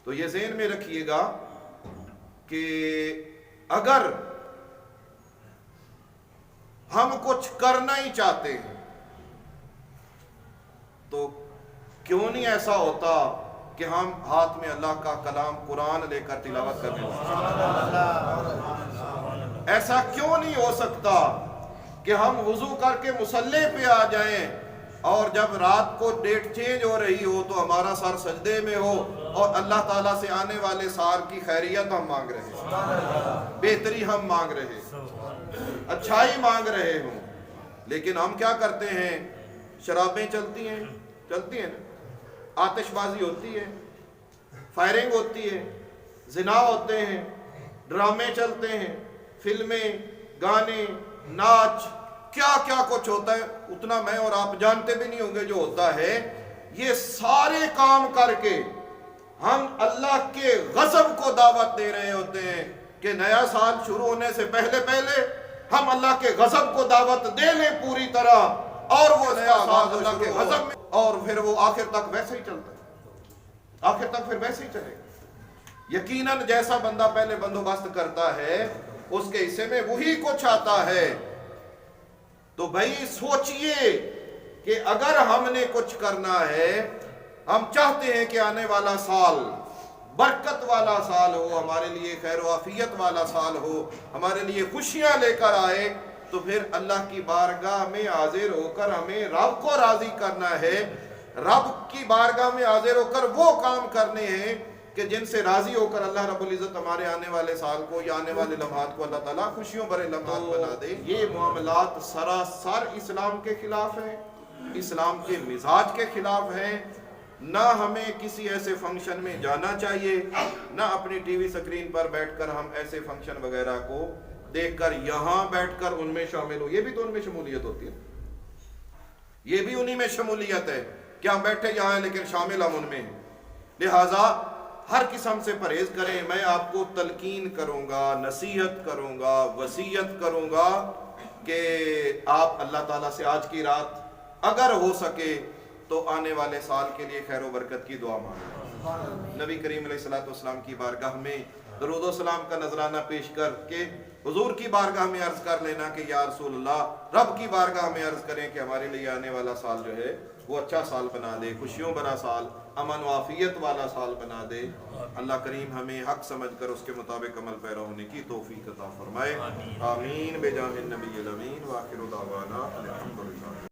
تو یہ ذہن میں رکھیے گا کہ اگر ہم کچھ کرنا ہی چاہتے ہیں تو کیوں نہیں ایسا ہوتا کہ ہم ہاتھ میں اللہ کا کلام قرآن لے کر تلاوت کرنے لگیں؟ ایسا کیوں نہیں ہو سکتا کہ ہم وضو کر کے مصلی پہ آ جائیں اور جب رات کو ڈیٹ چینج ہو رہی ہو تو ہمارا سر سجدے میں ہو اور اللہ تعالیٰ سے آنے والے سال کی خیریت ہم مانگ رہے ہیں، بہتری ہم مانگ رہے ہیں، اچھائی مانگ رہے ہوں، لیکن ہم کیا کرتے ہیں؟ شرابیں چلتی ہیں نا، آتش بازی ہوتی ہے، فائرنگ ہوتی ہے، زنا ہوتے ہیں، ڈرامے چلتے ہیں، فلمیں، گانے، ناچ، کیا کیا کچھ ہوتا ہے، اتنا میں اور آپ جانتے بھی نہیں ہوں گے جو ہوتا ہے۔ یہ سارے کام کر کے ہم اللہ کے غضب کو دعوت دے رہے ہوتے ہیں کہ نیا سال شروع ہونے سے پہلے ہم اللہ کے غضب کو دعوت دے لیں پوری طرح، اور وہ نیا سال اللہ کے غضب میں، اور پھر وہ آخر تک ویسے ہی چلتا ہے، آخر تک پھر ویسے ہی چلے گا۔ یقیناً جیسا بندہ پہلے بندوبست کرتا ہے اس کے حصے میں وہی کچھ آتا ہے۔ تو بھائی سوچئے کہ اگر ہم نے کچھ کرنا ہے، ہم چاہتے ہیں کہ آنے والا سال برکت والا سال ہو، ہمارے لیے خیر و عافیت والا سال ہو، ہمارے لیے خوشیاں لے کر آئے، تو پھر اللہ کی بارگاہ میں حاضر ہو کر ہمیں رب کو راضی کرنا ہے، رب کی بارگاہ میں حاضر ہو کر وہ کام کرنے ہیں کہ جن سے راضی ہو کر اللہ رب العزت ہمارے آنے والے سال کو یا آنے والے لمحات کو اللہ تعالیٰ خوشیوں بھرے لمحات بنا دے۔ یہ معاملات سراسر اسلام کے خلاف ہیں، اسلام کے مزاج کے خلاف ہیں۔ نہ ہمیں کسی ایسے فنکشن میں جانا چاہیے، نہ اپنی ٹی وی سکرین پر بیٹھ کر ہم ایسے فنکشن وغیرہ کو دیکھ کر یہاں بیٹھ کر ان میں شامل ہو۔ یہ بھی تو ان میں شمولیت ہوتی ہے، یہ بھی انہی میں شمولیت ہے کہ ہم بیٹھے یہاں ہیں لیکن شامل ہم ان میں ہیں۔ لہٰذا ہر قسم سے پرہیز کریں۔ میں آپ کو تلقین کروں گا، نصیحت کروں گا، وصیت کروں گا کہ آپ اللہ تعالیٰ سے آج کی رات اگر ہو سکے تو آنے والے سال کے لیے خیر و برکت کی دعا مانگیں۔ نبی کریم علیہ السلام کی بارگاہ میں درود و سلام کا نذرانہ پیش کر کے حضور کی بارگاہ میں عرض کر لینا کہ یا رسول اللہ، رب کی بارگاہ میں عرض کریں کہ ہمارے لیے آنے والا سال جو ہے وہ اچھا سال بنا دے، خوشیوں بھرا سال، امن و عافیت والا سال بنا دے۔ اللہ کریم ہمیں حق سمجھ کر اس کے مطابق عمل پیرا ہونے کی توفیق عطا فرمائے۔ آمین بجاہ النبی الامین، وآخر دعوانا الحمدللہ۔